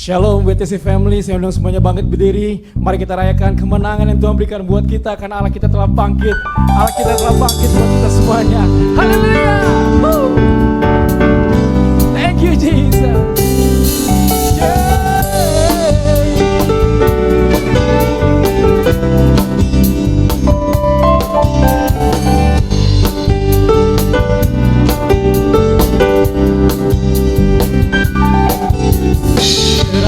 Shalom WTC Family, saya undang semuanya bangkit berdiri. Mari kita rayakan kemenangan yang Tuhan berikan buat kita, karena Allah kita telah bangkit. Allah kita telah bangkit buat kita semuanya. Haleluya. Thank you Jesus.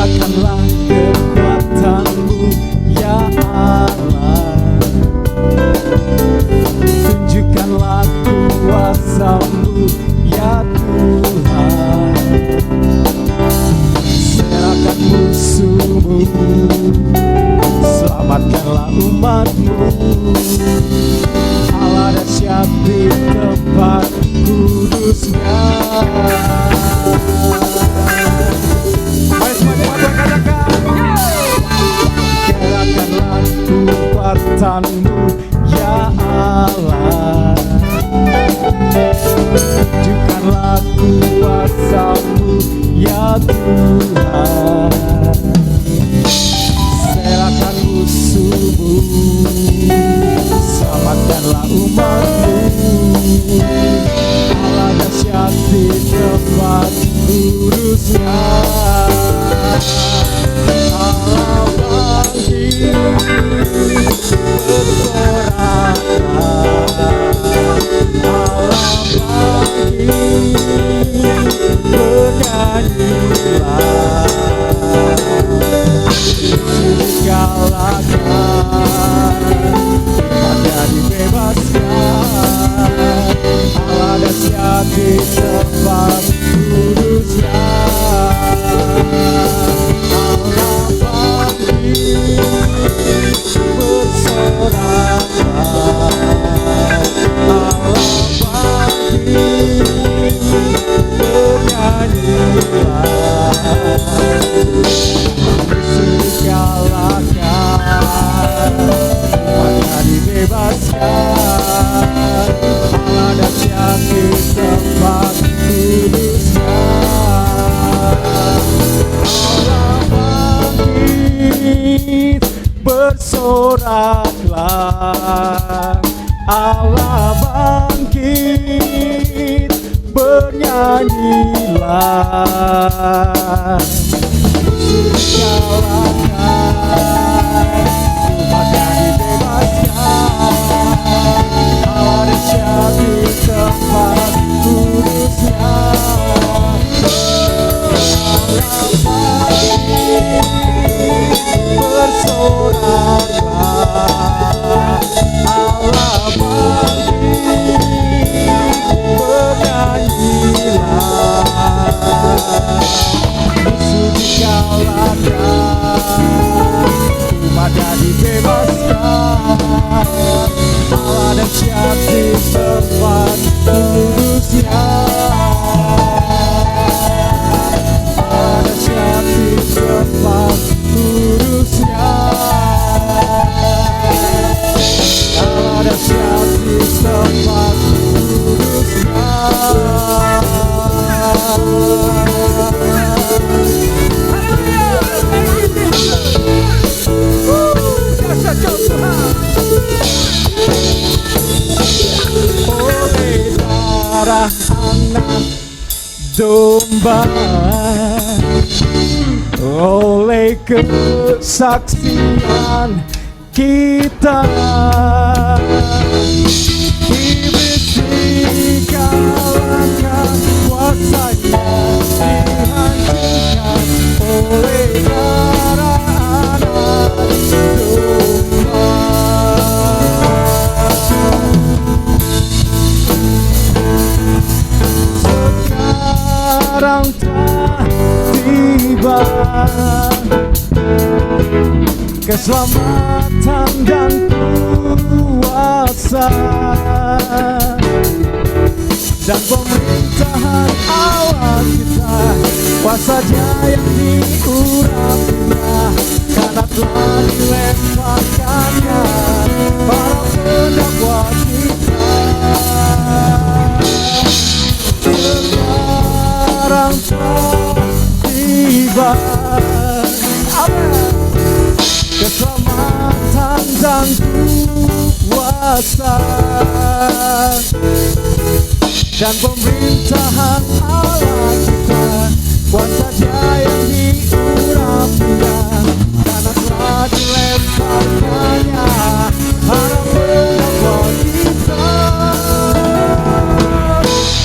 Serahkanlah kekuatanmu ya Allah, tunjukkanlah kuasa-Mu ya Tuhan. Serahkan musuh-Mu, selamatkanlah umat-Mu. Allah dahsyat di tempat kudusnya. Kerahkanlah kekuatanmu ya Allah, tunjukkanlah kuasa-Mu ya Tuhan. Serahkan musuh-Mu, selamatkanlah umat-Mu. Allah dahsyat di tempat kudusnya. Allah bangkit bersorak, Allah bangkit bernyanyilah, digalakkan, ada dibebaskan. Allah dahsyat di tempat kudusnya. Bersoraklah, Allah bangkit, bernyanyilah, digalakkan, umatnya dibebaskan. Allah dahsyat di tempat kudusnya. Allah bangkit, bersoraklah, Allah bangkit, bernyanyilah, musuh dikalahkan, umatnya dibebaskan. Allah dahsyat di tempat kudusnya. Allah dahsyat di tempat kudusnya. Allah dahsyat di tempat kudusnya. Dahsyat Kau Tuhan. Oleh darah anak domba, oleh kesaksian kita, iblis dikalahkan, kuasanya dihancurkan oleh darah anak domba. Sekarang telah tiba keselamatan dan kuasa, dan pemerintahan Allah kita, kuasanya yang diurapinya, karena telah dilemparkannya para pendakwa kita. Sekarang telah tiba kuasa dan pemerintahan Allah kita, kuasa Dia yang diurapinya, karena telah dilemparkannya harap mendapat kita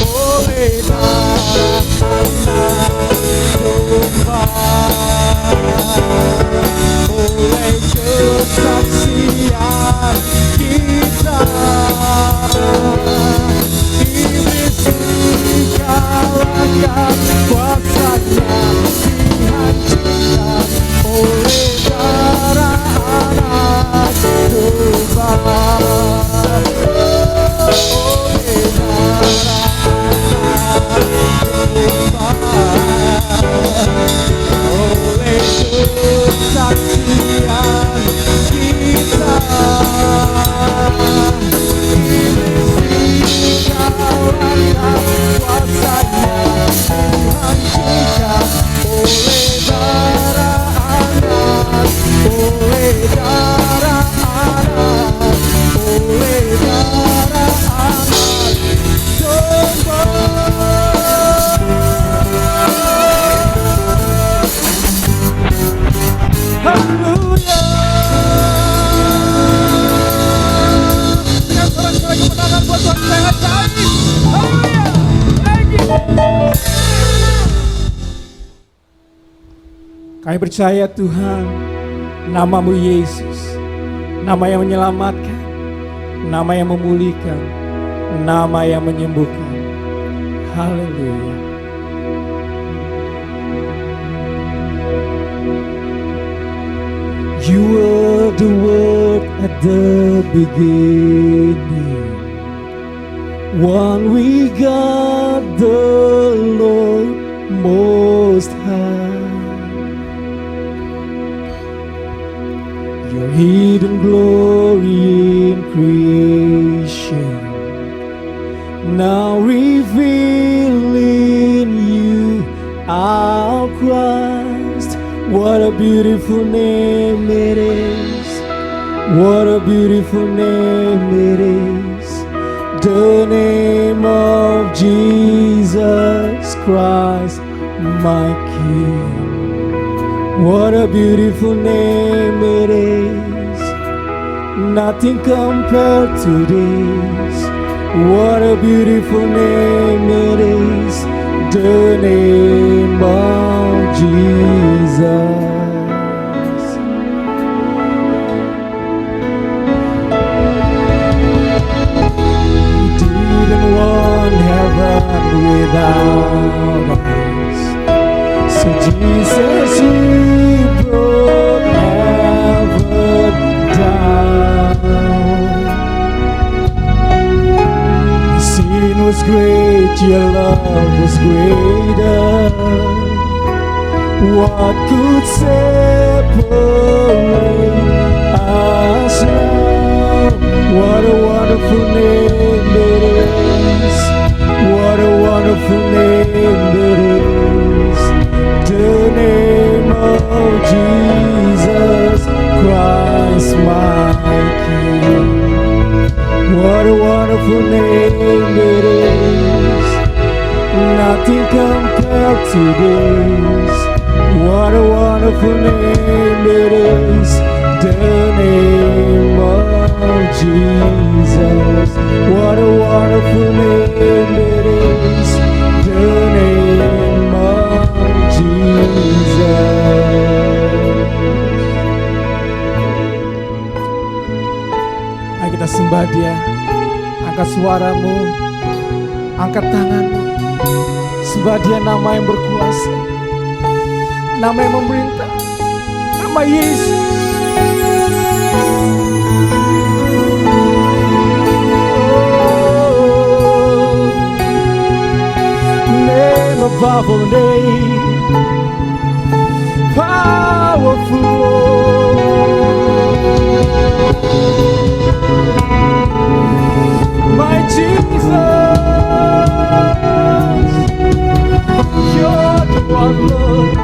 oleh darah oleh kesaksian kita. Iblis dikalahkan, kuasanya dihancurkan oleh darah anak domba. Oleh darah oleh kesaksian kita. Iblis dikalahkan, kuasanya dihancurkan oleh darah anak, oleh darah anak, oleh darah anak domba. Haleluya. Dengan sorak-sorai kemenangan buat Tuhan kita yang ajaib. Haleluya. Thank you. Kami percaya Tuhan, nama-Mu Yesus, nama yang menyelamatkan, nama yang memulihkan, nama yang menyembuhkan. Haleluya. You were the Word at the beginning, one with God the Lord Most High. Your hidden glory in creation, now revealing you, our Christ. What a beautiful name it is. What a beautiful name it is. The name of Jesus Christ, my King. What a beautiful name it is. Nothing compared to this. What a beautiful name it is. The name of Jesus. He didn't want heaven without us, so Jesus, He brought heaven down. Sin was great, your love was greater. What could separate us now? What a wonderful name it is. What a wonderful name it is. The name of Jesus Christ, my King. What a wonderful name it is. Nothing compared to this. What a wonderful name it is. The name of Jesus. What a wonderful name it is. The name of Jesus. Mari kita sembah Dia. Angkat suaramu, angkat tanganmu. Sembah Dia, nama yang berkuasa, nama yang memerintah, nama Yesus. Name above all name, powerful. My Jesus, you're the one, Lord.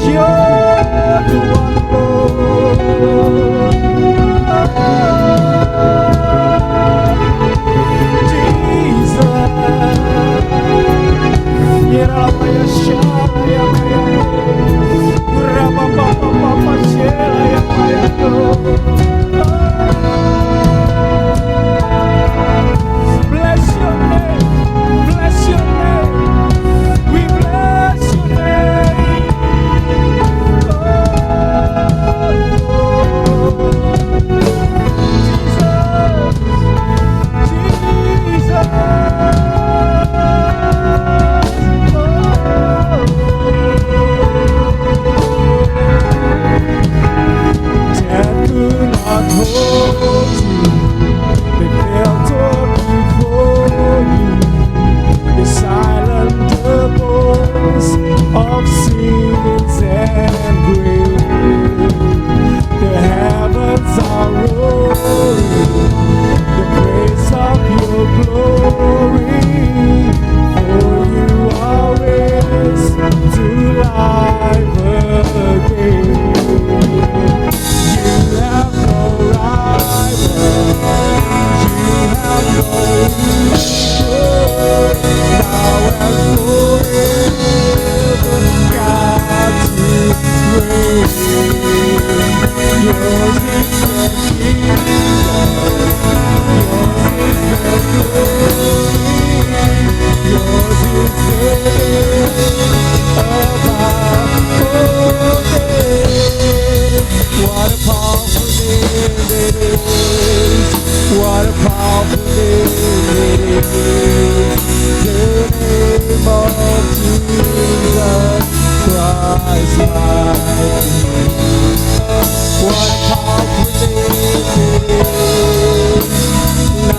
You're the one, Lord. Yours is the kingdom, yours is the glory, yours is the name above all names. What a powerful name it is. What a powerful name it is. The name of Jesus Christ my King. What a powerful name it is.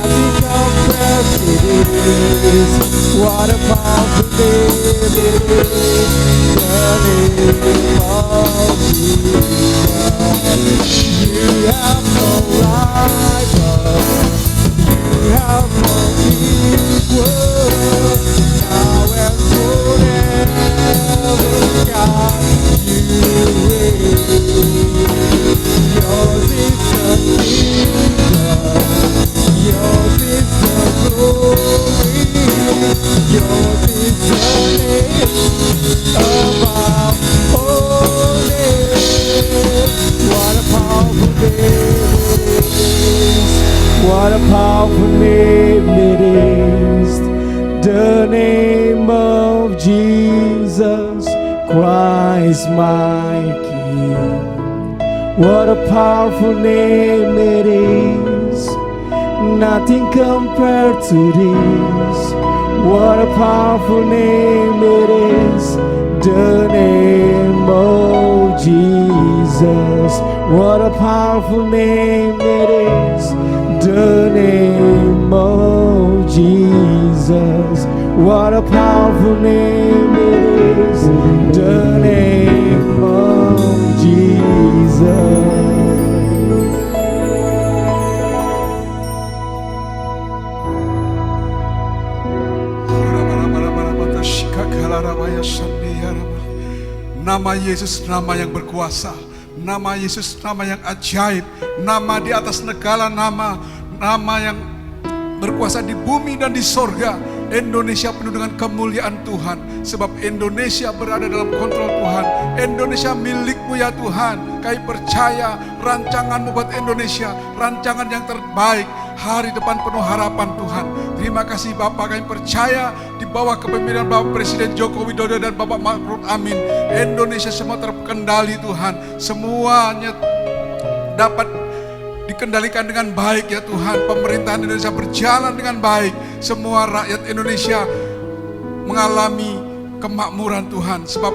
Nothing compares to this. What a powerful name it is. The name of Jesus. You have no rival. You have no equal. Now and forever, God, you reign. Yours is the kingdom, yours is the glory, yours is the name above all names. What a powerful name it is. What a powerful name it is. The name of Jesus Christ my King. What a powerful name it is. Nothing compared to this. What a powerful name it is. The name of Jesus. What a powerful name it is. The name of Jesus. What a powerful name it is. The name of Jesus. Nama Yesus nama yang berkuasa, nama Yesus nama yang ajaib, nama di atas segala nama, nama yang berkuasa di bumi dan di sorga. Indonesia penuh dengan kemuliaan Tuhan, sebab Indonesia berada dalam kontrol Tuhan. Indonesia milik-Mu ya Tuhan. Kami percaya rancangan-Mu buat Indonesia, rancangan yang terbaik, hari depan penuh harapan Tuhan. Terima kasih Bapak, kami percaya di bawah kepemimpinan Bapak Presiden Joko Widodo dan Bapak Ma'ruf Amin, Indonesia semua terkendali Tuhan. Semuanya dapat dikendalikan dengan baik ya Tuhan. Pemerintahan Indonesia berjalan dengan baik. Semua rakyat Indonesia mengalami kemakmuran Tuhan, sebab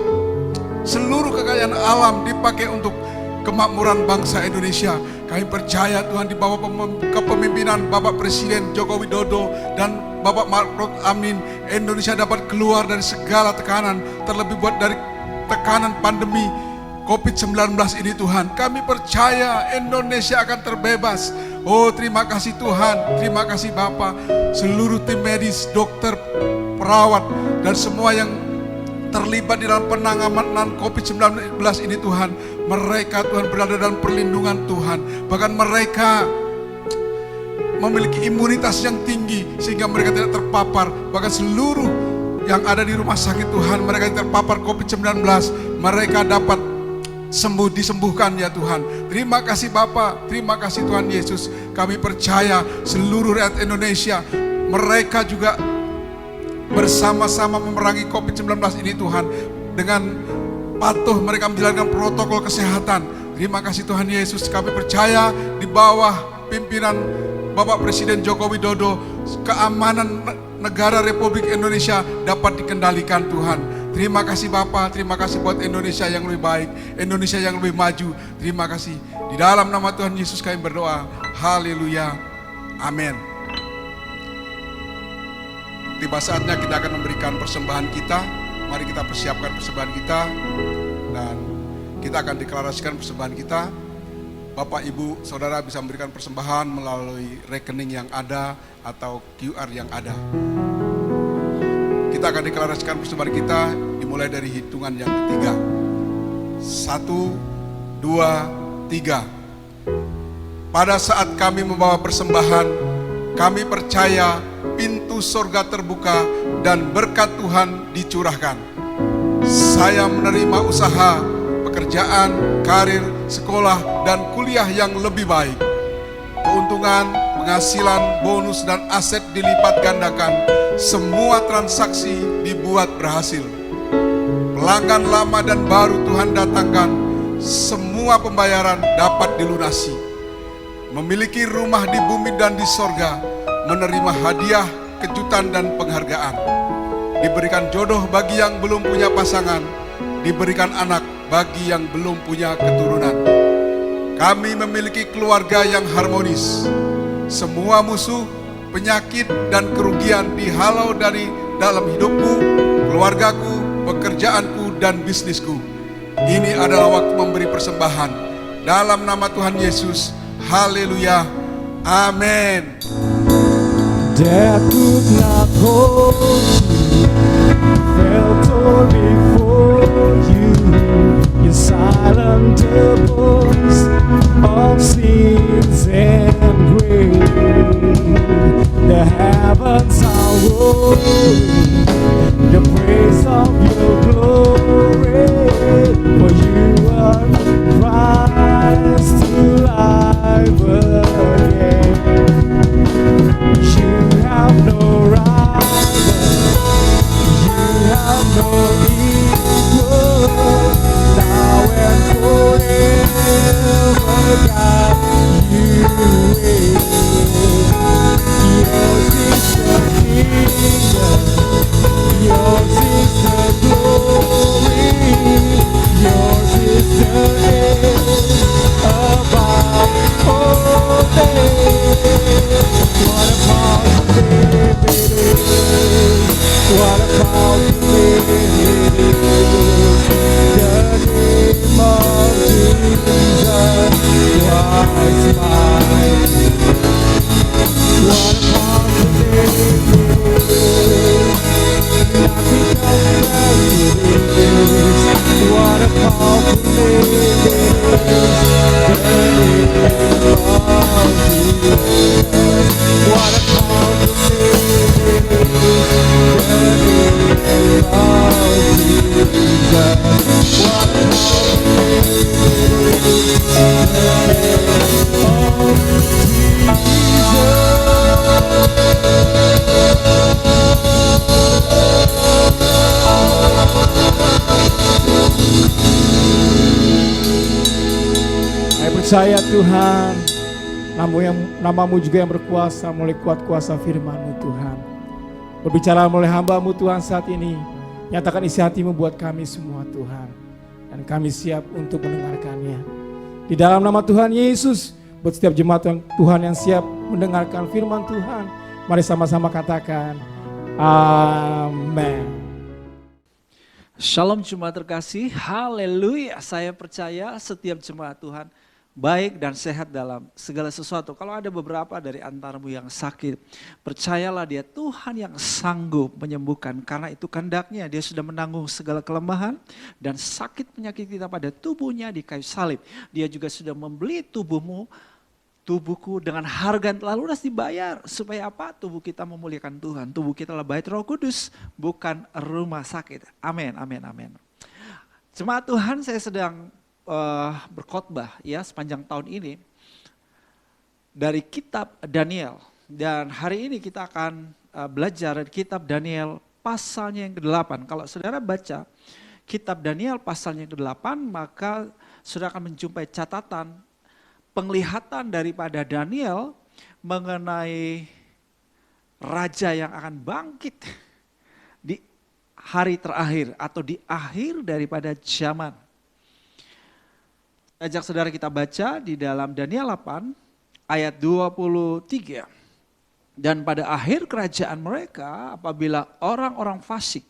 seluruh kekayaan alam dipakai untuk kemakmuran bangsa Indonesia. Kami percaya Tuhan di bawah kepemimpinan Bapak Presiden Joko Widodo dan Bapak Ma'ruf Amin, Indonesia dapat keluar dari segala tekanan, terlebih buat dari tekanan pandemi COVID-19 ini Tuhan. Kami percaya Indonesia akan terbebas. Oh terima kasih Tuhan, terima kasih Bapak, seluruh tim medis, dokter, perawat, dan semua yang terlibat di dalam penanganan COVID-19 ini Tuhan. Mereka Tuhan berada dalam perlindungan Tuhan. Bahkan mereka memiliki imunitas yang tinggi sehingga mereka tidak terpapar. Bahkan seluruh yang ada di rumah sakit Tuhan, mereka yang terpapar COVID-19, mereka dapat disembuhkan ya Tuhan. Terima kasih Bapa, terima kasih Tuhan Yesus. Kami percaya seluruh rakyat Indonesia, mereka juga bersama-sama memerangi COVID-19 ini Tuhan. Dengan patuh mereka menjalankan protokol kesehatan. Terima kasih Tuhan Yesus. Kami percaya di bawah pimpinan Bapak Presiden Joko Widodo, keamanan negara Republik Indonesia dapat dikendalikan Tuhan. Terima kasih Bapa, terima kasih buat Indonesia yang lebih baik, Indonesia yang lebih maju. Terima kasih. Di dalam nama Tuhan Yesus kami berdoa. Haleluya. Amin. Tiba saatnya kita akan memberikan persembahan kita. Mari kita persiapkan persembahan kita dan kita akan deklarasikan persembahan kita. Bapak, Ibu, Saudara bisa memberikan persembahan melalui rekening yang ada atau QR yang ada. Kita akan deklarasikan persembahan kita dimulai dari hitungan yang ketiga. 1, 2, 3. Pada saat kami membawa persembahan, kami percaya pintu sorga terbuka dan berkat Tuhan dicurahkan. Saya menerima usaha pekerjaan, karir, sekolah, dan kuliah yang lebih baik. Keuntungan, penghasilan, bonus, dan aset dilipat gandakan. Semua transaksi dibuat berhasil. Pelanggan lama dan baru Tuhan datangkan. Semua pembayaran dapat dilunasi. Memiliki rumah di bumi dan di sorga. Menerima hadiah, kejutan, dan penghargaan. Diberikan jodoh bagi yang belum punya pasangan. Diberikan anak bagi yang belum punya keturunan. Kami memiliki keluarga yang harmonis. Semua musuh, penyakit, dan kerugian dihalau dari dalam hidupku, keluargaku, pekerjaanku, dan bisnisku. Ini adalah waktu memberi persembahan. Dalam nama Tuhan Yesus, haleluya, amin. Death could not hold you, felt only for you. You silent the voice of sins and grave. The heavens are roaring the praise of your glory. For you are rise to life again. You have no rival, you have no equal. Now and forever, God, you reign. Yours is the kingdom, yours is the glory, yours is the name above all names. What a powerful name it is. What a powerful name it is. The name of Jesus Christ my King. What a powerful name it is. Nothing compares to this. What a powerful name it is. The name of Jesus. What a powerful name it is. The name of Jesus. What a powerful name it is. The name of Jesus. Saya percaya Tuhan, namamu juga yang berkuasa melalui kuat kuasa firman-Mu Tuhan. Berbicara melalui hamba-Mu Tuhan saat ini, nyatakan isi hati-Mu buat kami semua Tuhan. Dan kami siap untuk mendengarkannya. Di dalam nama Tuhan Yesus, buat setiap jemaat Tuhan yang siap mendengarkan firman Tuhan, mari sama-sama katakan, amin. Shalom jemaat terkasih, haleluya. Saya percaya setiap jemaat Tuhan baik dan sehat dalam segala sesuatu. Kalau ada beberapa dari antaramu yang sakit, percayalah dia Tuhan yang sanggup menyembuhkan. Karena itu kehendaknya, dia sudah menanggung segala kelemahan dan sakit penyakit kita pada tubuhnya di kayu salib. Dia juga sudah membeli tubuhku dengan harga yang telah lunas dibayar. Supaya apa? Tubuh kita memuliakan Tuhan. Tubuh kita adalah bait Roh Kudus, bukan rumah sakit. Amin, amin, amin. Jemaat Tuhan, saya sedang berkhotbah ya sepanjang tahun ini dari kitab Daniel. Dan hari ini kita akan belajar kitab Daniel pasalnya yang ke-8. Kalau saudara baca kitab Daniel pasalnya yang ke-8, maka saudara akan menjumpai catatan penglihatan daripada Daniel mengenai raja yang akan bangkit di hari terakhir atau di akhir daripada zaman. Ajak saudara kita baca di dalam Daniel 8 ayat 23. Dan pada akhir kerajaan mereka apabila orang-orang fasik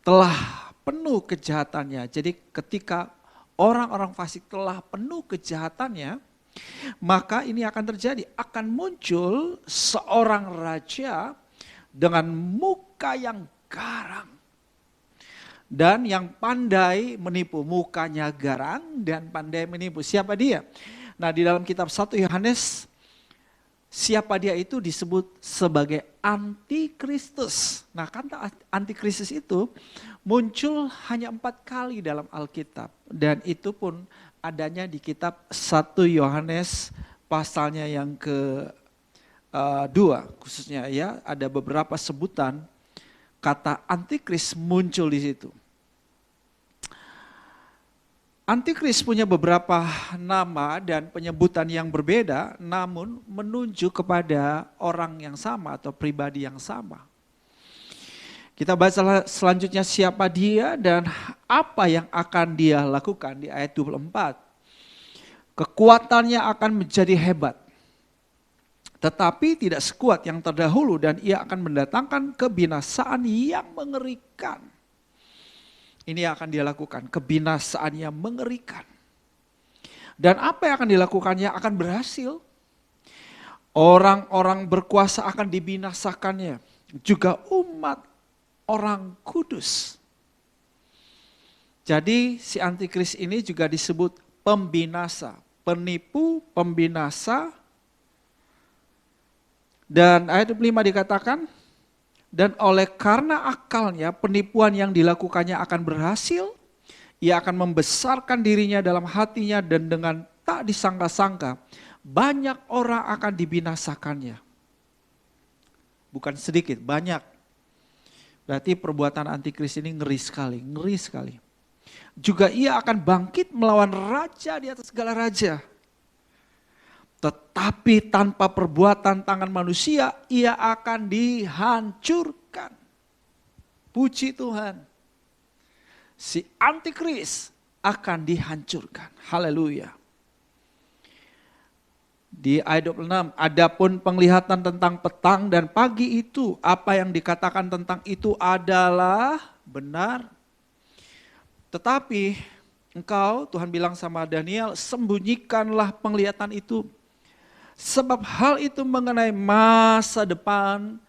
telah penuh kejahatannya. Jadi ketika orang-orang fasik telah penuh kejahatannya, maka ini akan terjadi. Akan muncul seorang raja dengan muka yang garang. Dan yang pandai menipu, mukanya garang dan pandai menipu. Siapa dia? Nah di dalam kitab 1 Yohanes siapa dia itu disebut sebagai antikristus. Nah, kata antikristus itu muncul hanya 4 kali dalam Alkitab. Dan itu pun adanya di kitab 1 Yohanes pasalnya yang ke-2 khususnya ya. Ada beberapa sebutan kata antikris muncul di situ. Antikris punya beberapa nama dan penyebutan yang berbeda, namun menunjuk kepada orang yang sama atau pribadi yang sama. Kita baca selanjutnya siapa dia dan apa yang akan dia lakukan di ayat 24. Kekuatannya akan menjadi hebat, tetapi tidak sekuat yang terdahulu dan ia akan mendatangkan kebinasaan yang mengerikan. Ini yang akan dia lakukan, kebinasaan yang mengerikan. Dan apa yang akan dilakukannya akan berhasil. Orang-orang berkuasa akan dibinasakannya. Juga umat orang kudus. Jadi si antikris ini juga disebut pembinasa. Penipu, pembinasa. Dan ayat 5 dikatakan, dan oleh karena akalnya penipuan yang dilakukannya akan berhasil, ia akan membesarkan dirinya dalam hatinya dan dengan tak disangka-sangka banyak orang akan dibinasakannya. Bukan sedikit, banyak. Berarti perbuatan antikris ini ngeri sekali. Juga ia akan bangkit melawan raja di atas segala raja. Tetapi tanpa perbuatan tangan manusia, ia akan dihancurkan. Puji Tuhan. Si antikris akan dihancurkan. Haleluya. Di ayat 26, adapun penglihatan tentang petang dan pagi itu, apa yang dikatakan tentang itu adalah benar. Tetapi engkau, Tuhan bilang sama Daniel, sembunyikanlah penglihatan itu. Sebab hal itu mengenai masa depan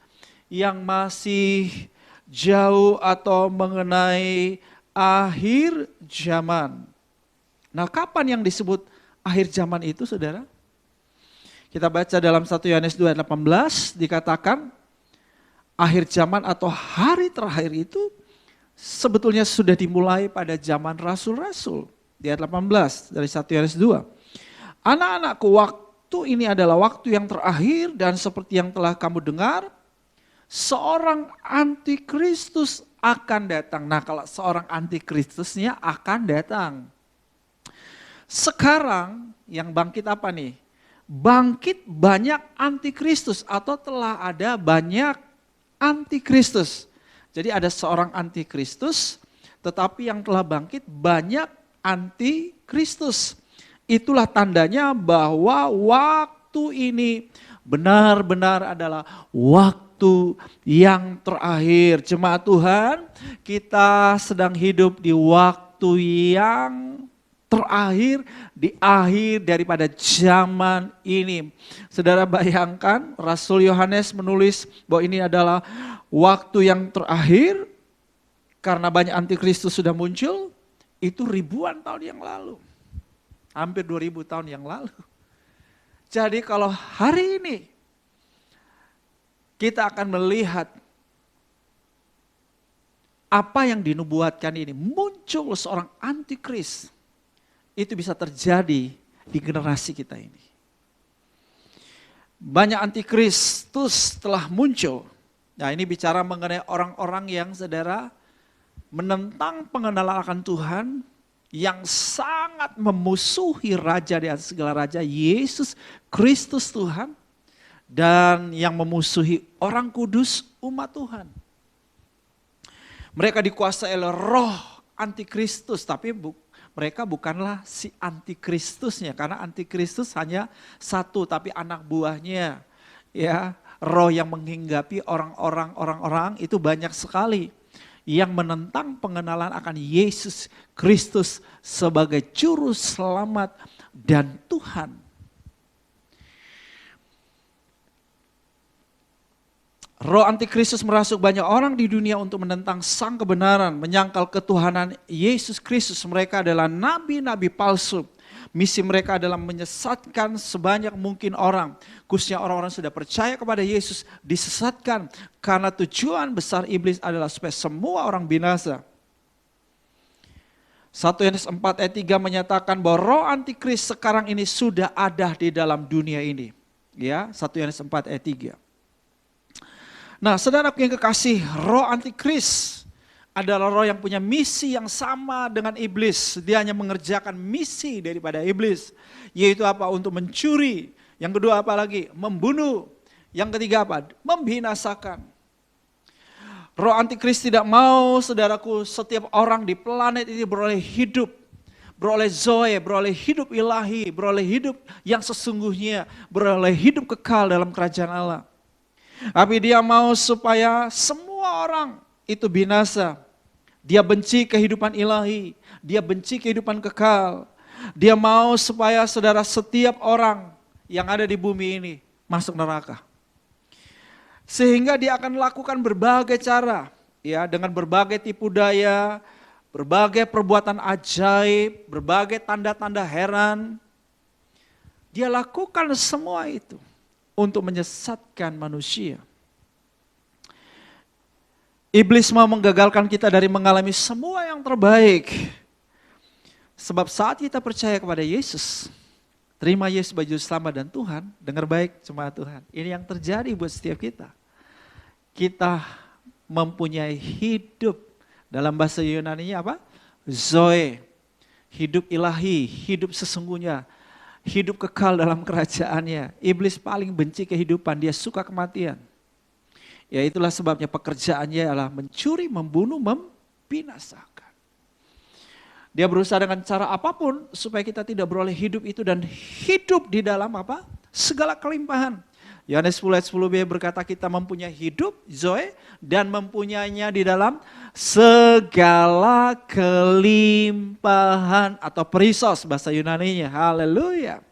yang masih jauh atau mengenai akhir zaman. Nah, kapan yang disebut akhir zaman itu, saudara? Kita baca dalam 1 Yohanes 2:18 dikatakan akhir zaman atau hari terakhir itu sebetulnya sudah dimulai pada zaman rasul-rasul. Di ayat 18 dari 1 Yohanes 2. Anak-anakku, waktu ini adalah waktu yang terakhir dan seperti yang telah kamu dengar, seorang antikristus akan datang. Nah, kalau seorang antikristusnya akan datang. Sekarang yang bangkit apa nih? Bangkit banyak antikristus atau telah ada banyak antikristus. Jadi ada seorang antikristus, tetapi yang telah bangkit banyak antikristus. Itulah tandanya bahwa waktu ini benar-benar adalah waktu yang terakhir. Jemaat Tuhan, kita sedang hidup di waktu yang terakhir, di akhir daripada zaman ini. Saudara bayangkan, Rasul Yohanes menulis bahwa ini adalah waktu yang terakhir karena banyak antikristus sudah muncul, itu ribuan tahun yang lalu. Hampir 2000 tahun yang lalu. Jadi kalau hari ini kita akan melihat apa yang dinubuatkan ini, muncul seorang antikris, itu bisa terjadi di generasi kita ini. Banyak antikristus telah muncul. Nah, ini bicara mengenai orang-orang yang saudara menentang pengenalan akan Tuhan, yang sangat memusuhi raja di atas segala raja, Yesus Kristus Tuhan, dan yang memusuhi orang kudus umat Tuhan. Mereka dikuasai oleh roh antikristus, tapi mereka bukanlah si antikristusnya, karena antikristus hanya satu, tapi anak buahnya, ya, roh yang menghinggapi orang-orang itu banyak sekali. Yang menentang pengenalan akan Yesus Kristus sebagai juru selamat dan Tuhan. Roh antikristus merasuk banyak orang di dunia untuk menentang sang kebenaran, menyangkal ketuhanan Yesus Kristus. Mereka adalah nabi-nabi palsu. Misi mereka adalah menyesatkan sebanyak mungkin orang. Khususnya orang-orang sudah percaya kepada Yesus disesatkan. Karena tujuan besar iblis adalah supaya semua orang binasa. 1 Yohanes 4 ayat 3 menyatakan bahwa roh antikris sekarang ini sudah ada di dalam dunia ini. Ya, 1 Yohanes 4 ayat 3. Nah, saudaraku yang kekasih, roh antikris adalah roh yang punya misi yang sama dengan iblis. Dia hanya mengerjakan misi daripada iblis. Yaitu apa? Untuk mencuri. Yang kedua apa lagi? Membunuh. Yang ketiga apa? Membinasakan. Roh antikris tidak mau, saudaraku, setiap orang di planet ini beroleh hidup. Beroleh zoe, beroleh hidup ilahi, beroleh hidup yang sesungguhnya, beroleh hidup kekal dalam kerajaan Allah. Tapi dia mau supaya semua orang itu binasa. Dia benci kehidupan ilahi, dia benci kehidupan kekal. Dia mau supaya saudara setiap orang yang ada di bumi ini masuk neraka. Sehingga dia akan lakukan berbagai cara, ya, dengan berbagai tipu daya, berbagai perbuatan ajaib, berbagai tanda-tanda heran. Dia lakukan semua itu untuk menyesatkan manusia. Iblis mau menggagalkan kita dari mengalami semua yang terbaik. Sebab saat kita percaya kepada Yesus, terima Yesus sebagai Juru Selamat dan Tuhan, dengar baik jemaat Tuhan. Ini yang terjadi buat setiap kita. Kita mempunyai hidup, dalam bahasa Yunani apa? Zoe, hidup ilahi, hidup sesungguhnya, hidup kekal dalam kerajaannya. Iblis paling benci kehidupan, dia suka kematian. Ya itulah sebabnya pekerjaannya adalah mencuri, membunuh, membinasakan. Dia berusaha dengan cara apapun supaya kita tidak beroleh hidup itu dan hidup di dalam apa? Segala kelimpahan. Yohanes 10 ayat 10b berkata kita mempunyai hidup, zoe, dan mempunyainya di dalam segala kelimpahan atau perisos bahasa Yunaninya. Haleluya.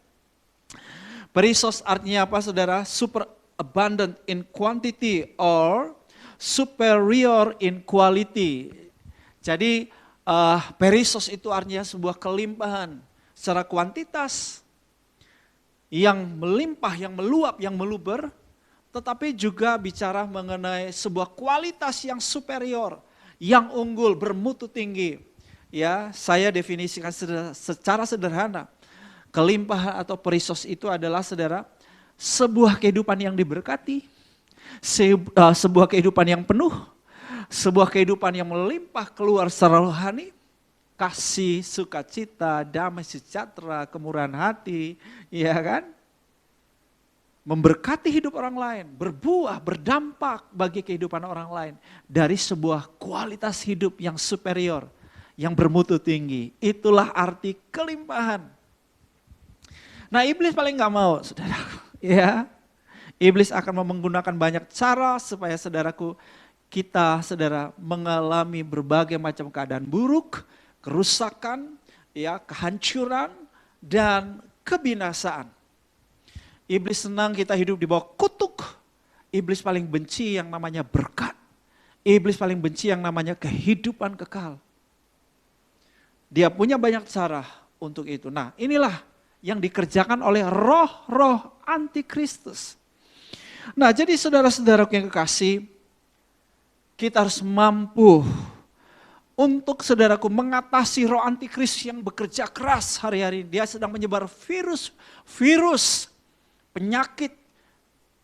Perisos artinya apa saudara? Super abundant in quantity or superior in quality. Jadi perisos itu artinya sebuah kelimpahan secara kuantitas yang melimpah, yang meluap, yang meluber, tetapi juga bicara mengenai sebuah kualitas yang superior, yang unggul, bermutu tinggi. Ya, saya definisikan secara sederhana. Kelimpahan atau perisos itu adalah saudara sebuah kehidupan yang diberkati, sebuah kehidupan yang penuh, sebuah kehidupan yang melimpah keluar secara rohani, kasih, sukacita, damai sejahtera, kemurahan hati, ya kan? Memberkati hidup orang lain, berbuah, berdampak bagi kehidupan orang lain dari sebuah kualitas hidup yang superior, yang bermutu tinggi. Itulah arti kelimpahan. Nah, iblis paling gak mau, saudaraku. Ya, iblis akan menggunakan banyak cara supaya saudaraku saudara mengalami berbagai macam keadaan buruk, kerusakan, ya, kehancuran dan kebinasaan. Iblis senang kita hidup di bawah kutuk. Iblis paling benci yang namanya berkat. Iblis paling benci yang namanya kehidupan kekal. Dia punya banyak cara untuk itu. Nah, inilah yang dikerjakan oleh roh-roh antikristus. Nah, jadi saudara-saudaraku yang kekasih, kita harus mampu untuk saudaraku mengatasi roh antikristus yang bekerja keras hari-hari. Dia sedang menyebar virus penyakit,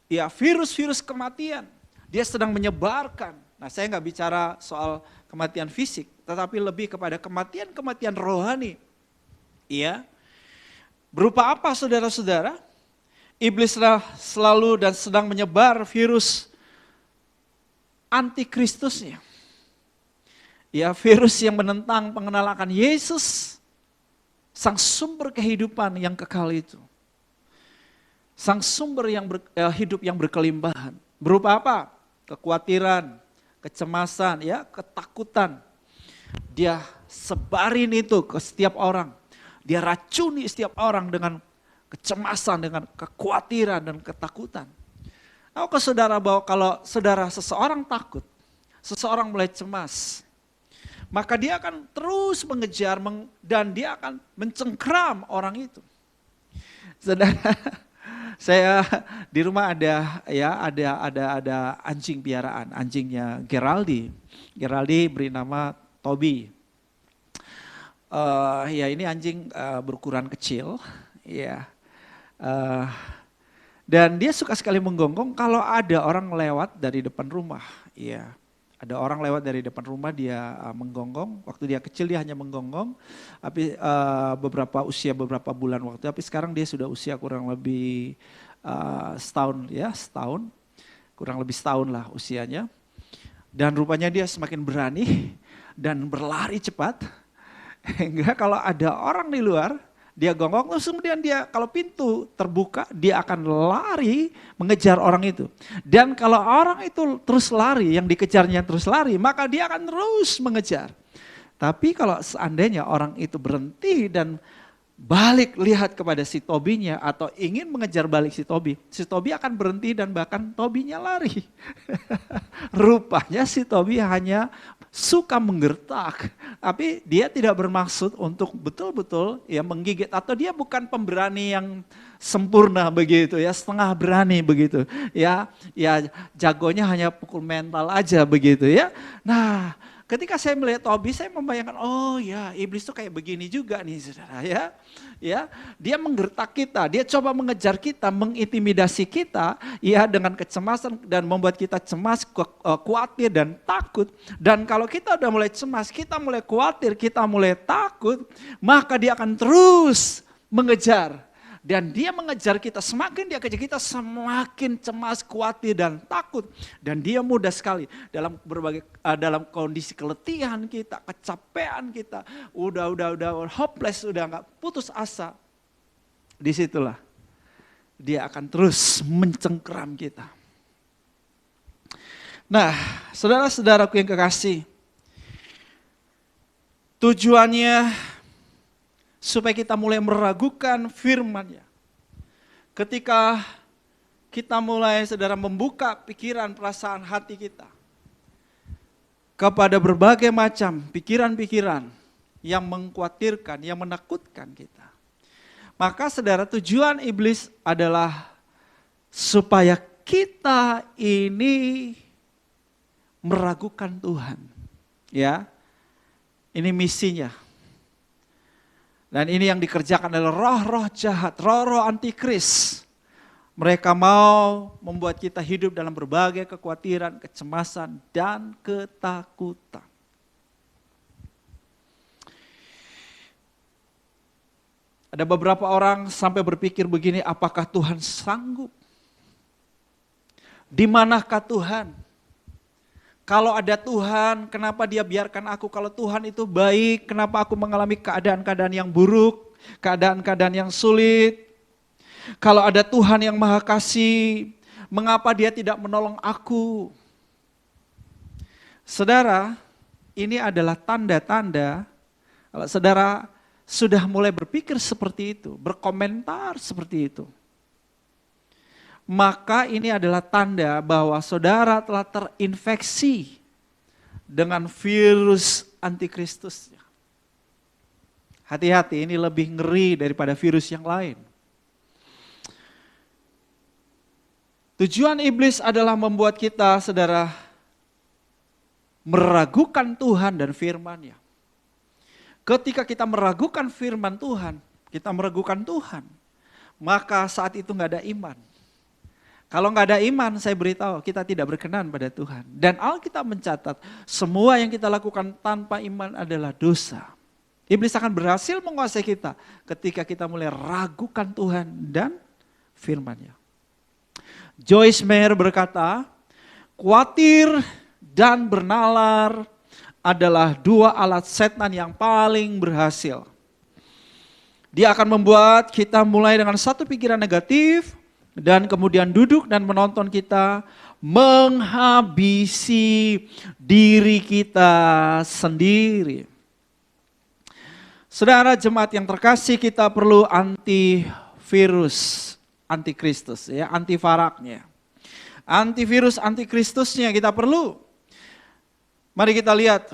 ya, virus kematian. Dia sedang menyebarkan. Nah, saya nggak bicara soal kematian fisik, tetapi lebih kepada kematian rohani. Iya. Berupa apa saudara-saudara? Iblis selalu dan sedang menyebar virus antikristusnya. Ya, virus yang menentang pengenalan akan Yesus, sang sumber kehidupan yang kekal itu. Sang sumber yang hidup yang berkelimpahan. Berupa apa? Kekhawatiran, kecemasan, ya, ketakutan. Dia sebarin itu ke setiap orang. Dia racuni setiap orang dengan kecemasan, dengan kekhawatiran dan ketakutan. Tahukah saudara bahwa kalau seseorang takut, seseorang mulai cemas, maka dia akan terus mengejar dan dia akan mencengkram orang itu. Saudara, saya di rumah ada anjing piaraan, anjingnya Geraldi. Geraldi beri nama Toby. Ya ini anjing berukuran kecil, ya. Dan dia suka sekali menggonggong kalau ada orang lewat dari depan rumah, ya. Ada orang lewat dari depan rumah dia menggonggong. Waktu dia kecil dia hanya menggonggong. Tapi beberapa bulan waktu. Tapi sekarang dia sudah usia kurang lebih setahun, kurang lebih setahun lah usianya. Dan rupanya dia semakin berani dan berlari cepat. Hingga kalau ada orang di luar, dia gonggong, terus kemudian dia kalau pintu terbuka, dia akan lari mengejar orang itu. Dan kalau orang itu terus lari, yang dikejarnya terus lari, maka dia akan terus mengejar. Tapi kalau seandainya orang itu berhenti dan balik lihat kepada si Tobinya atau ingin mengejar balik si Tobi akan berhenti dan bahkan Tobinya lari. Rupanya si Tobi hanya suka menggertak, tapi dia tidak bermaksud untuk betul-betul ya menggigit, atau dia bukan pemberani yang sempurna begitu ya, setengah berani begitu ya jagonya hanya pukul mental aja begitu ya. Nah, ketika saya melihat Tobi, saya membayangkan, oh ya iblis itu kayak begini juga nih saudara ya. Dia menggertak kita, dia coba mengejar kita, mengintimidasi kita ya dengan kecemasan dan membuat kita cemas, khawatir dan takut. Dan kalau kita udah mulai cemas, kita mulai khawatir, kita mulai takut, maka dia akan terus mengejar. Dan dia mengejar kita, semakin dia kejar kita semakin cemas, khawatir dan takut. Dan dia mudah sekali dalam kondisi keletihan kita, kecapean kita, udah hopeless, udah nggak putus asa. Disitulah dia akan terus mencengkeram kita. Nah, saudara-saudaraku yang kekasih, tujuannya supaya kita mulai meragukan firman-Nya. Ketika kita mulai saudara membuka pikiran, perasaan hati kita kepada berbagai macam pikiran-pikiran yang mengkhawatirkan, yang menakutkan kita. Maka saudara, tujuan iblis adalah supaya kita ini meragukan Tuhan. Ya, ini misinya. Dan ini yang dikerjakan oleh roh-roh jahat, roh-roh antikris. Mereka mau membuat kita hidup dalam berbagai kekhawatiran, kecemasan, dan ketakutan. Ada beberapa orang sampai berpikir begini, apakah Tuhan sanggup? Di manakah Tuhan? Kalau ada Tuhan, kenapa dia biarkan aku? Kalau Tuhan itu baik, kenapa aku mengalami keadaan-keadaan yang buruk, keadaan-keadaan yang sulit? Kalau ada Tuhan yang Maha Kasih, mengapa dia tidak menolong aku? Saudara, ini adalah tanda-tanda kalau saudara sudah mulai berpikir seperti itu, berkomentar seperti itu. Maka ini adalah tanda bahwa saudara telah terinfeksi dengan virus antikristus. Hati-hati, ini lebih ngeri daripada virus yang lain. Tujuan iblis adalah membuat kita, saudara, meragukan Tuhan dan firman-Nya. Ketika kita meragukan firman Tuhan, kita meragukan Tuhan, maka saat itu nggak ada iman. Kalau nggak ada iman, saya beritahu kita tidak berkenan pada Tuhan. Dan Alkitab mencatat semua yang kita lakukan tanpa iman adalah dosa. Iblis akan berhasil menguasai kita ketika kita mulai ragukan Tuhan dan firman-Nya. Joyce Meyer berkata, khawatir dan bernalar adalah dua alat setan yang paling berhasil. Dia akan membuat kita mulai dengan satu pikiran negatif, dan kemudian duduk dan menonton kita menghabisi diri kita sendiri. Saudara jemaat yang terkasih, kita perlu antivirus, antikristus, ya, antivaraknya. Antivirus, antikristusnya kita perlu. Mari kita lihat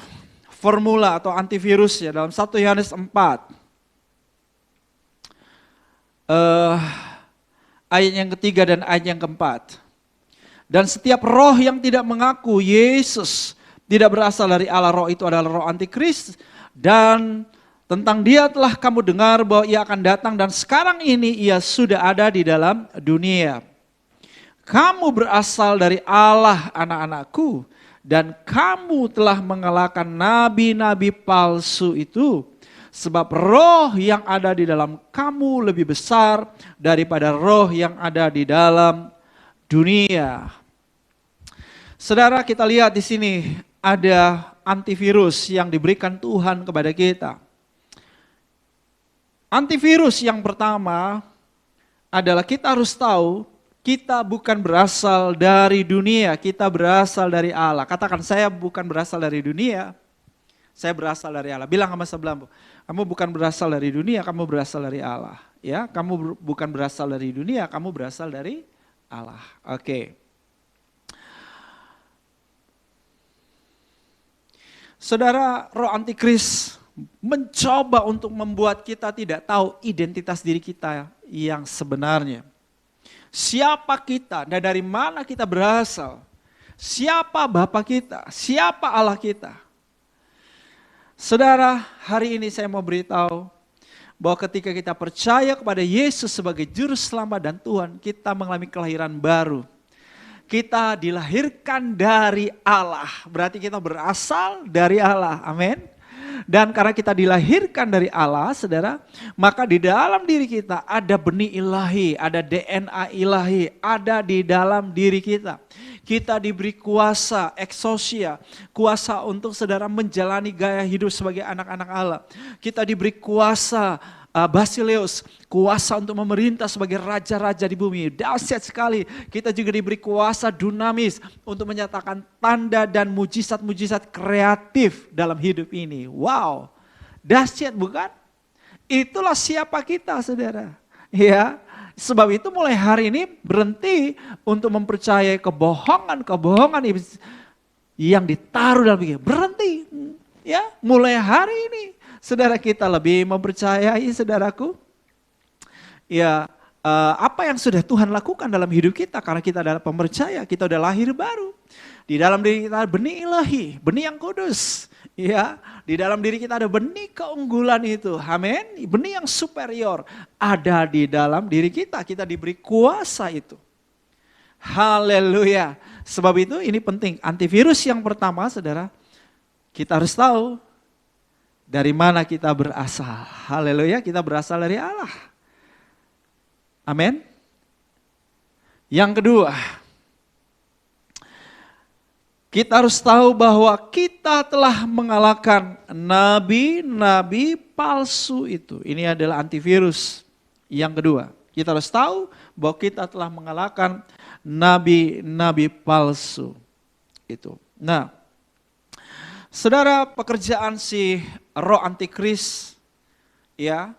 formula atau antivirus ya dalam 1 Yohanes 4. Ayat yang ketiga dan ayat yang keempat. Dan setiap roh yang tidak mengaku Yesus tidak berasal dari Allah, roh itu adalah roh antikris. Dan tentang dia telah kamu dengar bahwa ia akan datang dan sekarang ini ia sudah ada di dalam dunia. Kamu berasal dari Allah anak-anakku dan kamu telah mengalahkan nabi-nabi palsu itu. Sebab roh yang ada di dalam kamu lebih besar daripada roh yang ada di dalam dunia. Saudara, kita lihat di sini ada antivirus yang diberikan Tuhan kepada kita. Antivirus yang pertama adalah kita harus tahu kita bukan berasal dari dunia, kita berasal dari Allah. Katakan, saya bukan berasal dari dunia, saya berasal dari Allah. Bilang sama sebelahmu, kamu bukan berasal dari dunia, kamu berasal dari Allah. Ya, kamu bukan berasal dari dunia, kamu berasal dari Allah. Oke. Saudara, roh antikris mencoba untuk membuat kita tidak tahu identitas diri kita yang sebenarnya. Siapa kita dan dari mana kita berasal? Siapa Bapa kita? Siapa Allah kita? Saudara, hari ini saya mau beritahu bahwa ketika kita percaya kepada Yesus sebagai Juru Selamat dan Tuhan, kita mengalami kelahiran baru. Kita dilahirkan dari Allah, berarti kita berasal dari Allah, amin. Dan karena kita dilahirkan dari Allah, saudara, maka di dalam diri kita ada benih ilahi, ada DNA ilahi, ada di dalam diri kita. Kita diberi kuasa, eksosia, kuasa untuk saudara menjalani gaya hidup sebagai anak-anak Allah. Kita diberi kuasa, Basileus, kuasa untuk memerintah sebagai raja-raja di bumi. Dahsyat sekali. Kita juga diberi kuasa dunamis untuk menyatakan tanda dan mujizat-mujizat kreatif dalam hidup ini. Wow, dahsyat bukan? Itulah siapa kita, saudara. Ya, sebab itu mulai hari ini berhenti untuk mempercayai kebohongan yang ditaruh dalam pikiran. Berhenti. Ya, mulai hari ini saudara kita lebih mempercayai, saudaraku, ya apa yang sudah Tuhan lakukan dalam hidup kita, karena kita adalah pempercaya, kita udah lahir baru. Di dalam diri kita ada benih ilahi, benih yang kudus. Ya, di dalam diri kita ada benih keunggulan itu, amin. Benih yang superior ada di dalam diri kita, kita diberi kuasa itu. Haleluya. Sebab itu ini penting, antivirus yang pertama, saudara, kita harus tahu dari mana kita berasal. Haleluya, kita berasal dari Allah. Amin. Yang kedua, kita harus tahu bahwa kita telah mengalahkan nabi-nabi palsu itu. Ini adalah antivirus yang kedua. Kita harus tahu bahwa kita telah mengalahkan nabi-nabi palsu itu. Nah, saudara, pekerjaan si roh antikris ya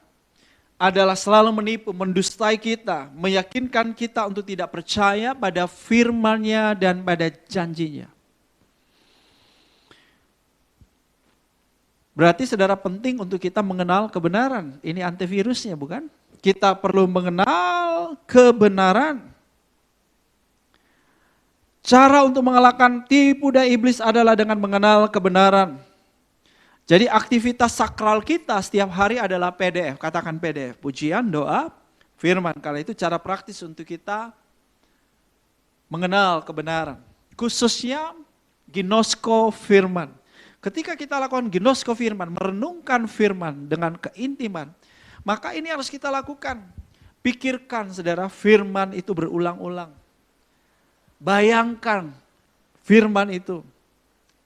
adalah selalu menipu, mendustai kita, meyakinkan kita untuk tidak percaya pada firman-Nya dan pada janjinya. Berarti saudara, penting untuk kita mengenal kebenaran. Ini antivirusnya, bukan? Kita perlu mengenal kebenaran. Cara untuk mengalahkan tipu daya iblis adalah dengan mengenal kebenaran. Jadi aktivitas sakral kita setiap hari adalah PDF. Katakan PDF, pujian, doa, firman. Karena itu cara praktis untuk kita mengenal kebenaran. Khususnya ginosko firman. Ketika kita lakukan ginosko firman, merenungkan firman dengan keintiman, maka ini harus kita lakukan. Pikirkan, saudara, firman itu berulang-ulang. Bayangkan firman itu,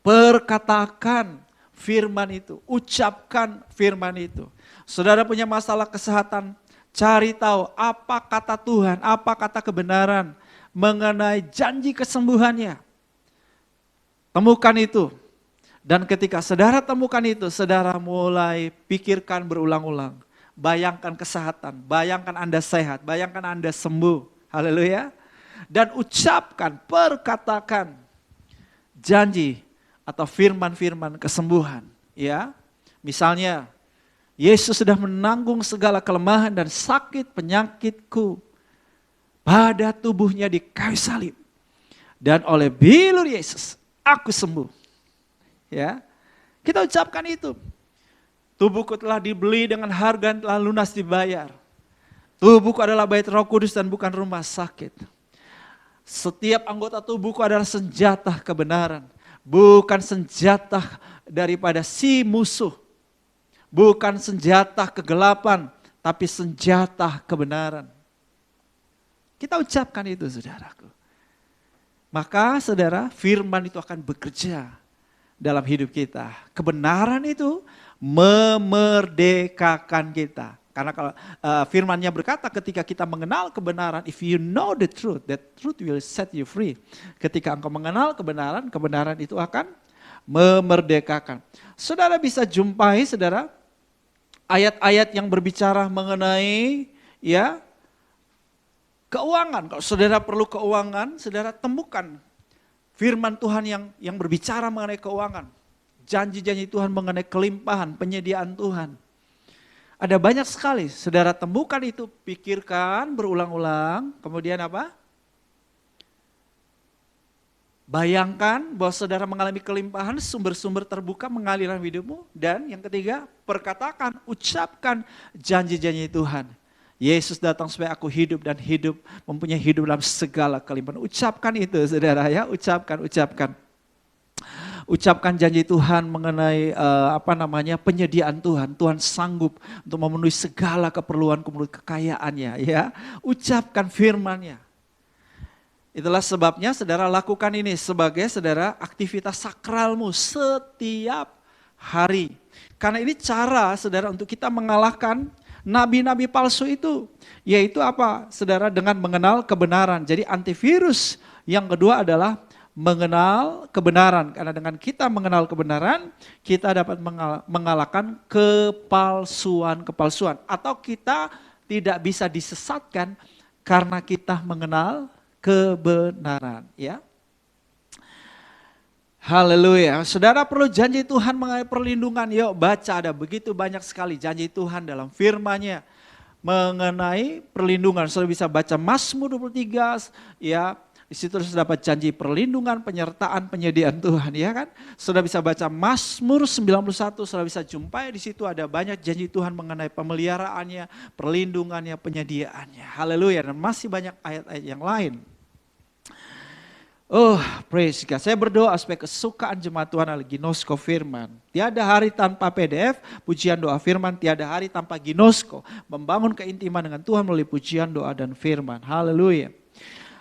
perkatakan firman itu, ucapkan firman itu. Saudara punya masalah kesehatan, cari tahu apa kata Tuhan, apa kata kebenaran mengenai janji kesembuhannya. Temukan itu. Dan ketika saudara temukan itu, saudara mulai pikirkan berulang-ulang. Bayangkan kesehatan, bayangkan Anda sehat, bayangkan Anda sembuh. Haleluya. Dan ucapkan, perkatakan janji atau firman-firman kesembuhan. Ya, misalnya Yesus sudah menanggung segala kelemahan dan sakit penyakitku pada tubuhnya di kayu salib. Dan oleh bilur Yesus aku sembuh. Ya, kita ucapkan itu. Tubuhku telah dibeli dengan harga yang telah lunas dibayar. Tubuhku adalah bait Roh Kudus dan bukan rumah sakit. Setiap anggota tubuhku adalah senjata kebenaran. Bukan senjata daripada si musuh. Bukan senjata kegelapan, tapi senjata kebenaran. Kita ucapkan itu, saudaraku. Maka saudara, firman itu akan bekerja dalam hidup kita. Kebenaran itu memerdekakan kita. Karena kalau firmannya berkata ketika kita mengenal kebenaran, if you know the truth, that truth will set you free. Ketika engkau mengenal kebenaran, kebenaran itu akan memerdekakan. Saudara bisa jumpai, saudara, ayat-ayat yang berbicara mengenai ya keuangan. Kalau saudara perlu keuangan, saudara temukan firman Tuhan yang berbicara mengenai keuangan. Janji-janji Tuhan mengenai kelimpahan, penyediaan Tuhan. Ada banyak sekali, saudara temukan itu, pikirkan berulang-ulang, kemudian apa? Bayangkan bahwa saudara mengalami kelimpahan, sumber-sumber terbuka mengalir dalam hidupmu. Dan yang ketiga, perkatakan, ucapkan janji-janji Tuhan. Yesus datang supaya aku hidup dan hidup, mempunyai hidup dalam segala kelimpahan. Ucapkan itu, saudara ya, ucapkan. Ucapkan janji Tuhan mengenai penyediaan Tuhan. Tuhan sanggup untuk memenuhi segala keperluan menurut kekayaannya, ya. Ucapkan firman-Nya. Itulah sebabnya saudara lakukan ini sebagai saudara aktivitas sakralmu setiap hari. Karena ini cara saudara untuk kita mengalahkan nabi-nabi palsu itu. Yaitu apa? Saudara dengan mengenal kebenaran. Jadi antivirus yang kedua adalah mengenal kebenaran. Karena dengan kita mengenal kebenaran, kita dapat mengalahkan kepalsuan-kepalsuan. Atau kita tidak bisa disesatkan karena kita mengenal kebenaran, ya. Haleluya. Saudara perlu janji Tuhan mengenai perlindungan. Yuk baca, ada begitu banyak sekali janji Tuhan dalam firman-Nya mengenai perlindungan. Saudara bisa baca Mazmur 23, ya. Di situ sudah dapat janji perlindungan, penyertaan, penyediaan Tuhan, ya kan? Sudah bisa baca Mazmur 91, sudah bisa jumpai di situ ada banyak janji Tuhan mengenai pemeliharaannya, perlindungannya, penyediaannya. Haleluya, dan masih banyak ayat-ayat yang lain. Oh, praise God. Saya berdoa supaya kesukaan jemaat Tuhan adalah ginosko firman. Tiada hari tanpa PDF, pujian doa firman, tiada hari tanpa ginosko. Membangun keintiman dengan Tuhan melalui pujian doa dan firman. Haleluya.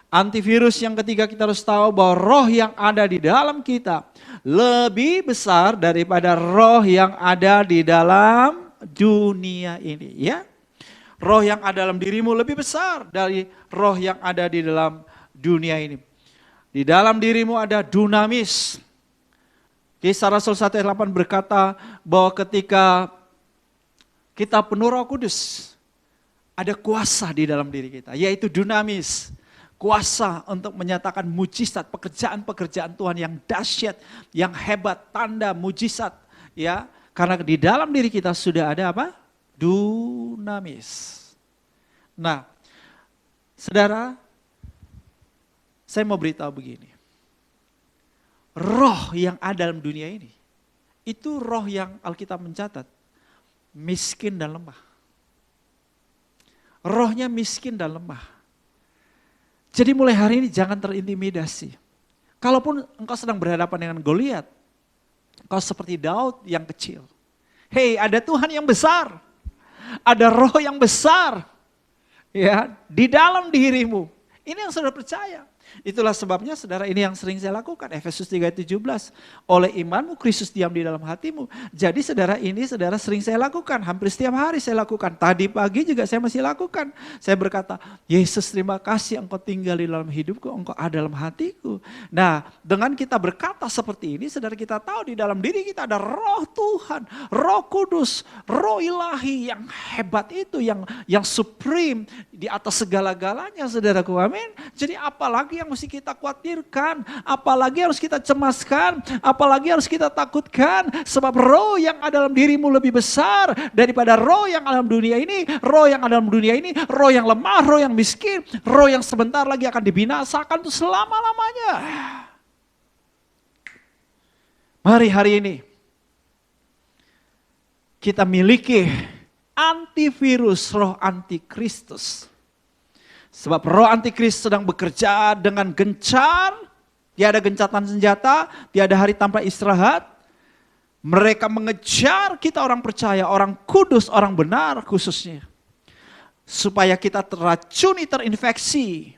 Antivirus yang ketiga, kita harus tahu bahwa roh yang ada di dalam kita lebih besar daripada roh yang ada di dalam dunia ini, ya. Roh yang ada dalam dirimu lebih besar dari roh yang ada di dalam dunia ini. Di dalam dirimu ada dunamis. Kisah Rasul 1 ayat 8 berkata bahwa ketika kita penuh Roh Kudus, ada kuasa di dalam diri kita, yaitu dunamis. Kuasa untuk menyatakan mujizat, pekerjaan-pekerjaan Tuhan yang dahsyat, yang hebat, tanda, mujizat, ya. Karena di dalam diri kita sudah ada apa? Dunamis. Nah, saudara, saya mau beritahu begini. Roh yang ada dalam dunia ini, itu roh yang Alkitab mencatat, miskin dan lemah. Rohnya miskin dan lemah. Jadi mulai hari ini jangan terintimidasi. Kalaupun engkau sedang berhadapan dengan Goliat, engkau seperti Daud yang kecil. Hei, ada Tuhan yang besar. Ada roh yang besar. Ya, di dalam dirimu. Ini yang saudara percaya. Itulah sebabnya saudara, ini yang sering saya lakukan. Efesus 3:17. Oleh imanmu Kristus diam di dalam hatimu. Jadi saudara, ini saudara sering saya lakukan. Hampir setiap hari saya lakukan. Tadi pagi juga saya masih lakukan. Saya berkata, Yesus terima kasih engkau tinggal di dalam hidupku. Engkau ada dalam hatiku. Nah, dengan kita berkata seperti ini, saudara, kita tahu di dalam diri kita ada roh Tuhan. Roh Kudus. Roh ilahi yang hebat itu. Yang supreme. Di atas segala-galanya, saudaraku. Amin. Jadi apalagi Apalagi yang mesti kita khawatirkan, apalagi harus kita cemaskan, apalagi harus kita takutkan. Sebab roh yang ada dalam dirimu lebih besar daripada roh yang ada dalam dunia ini. Roh yang ada dalam dunia ini, roh yang lemah, roh yang miskin, roh yang sebentar lagi akan dibinasakan itu selama-lamanya. Mari hari ini kita miliki antivirus roh antikristus. Sebab roh antikristus sedang bekerja dengan gencar. Tiada gencatan senjata, tiada hari tanpa istirahat. Mereka mengejar kita orang percaya, orang kudus, orang benar khususnya. Supaya kita teracuni, terinfeksi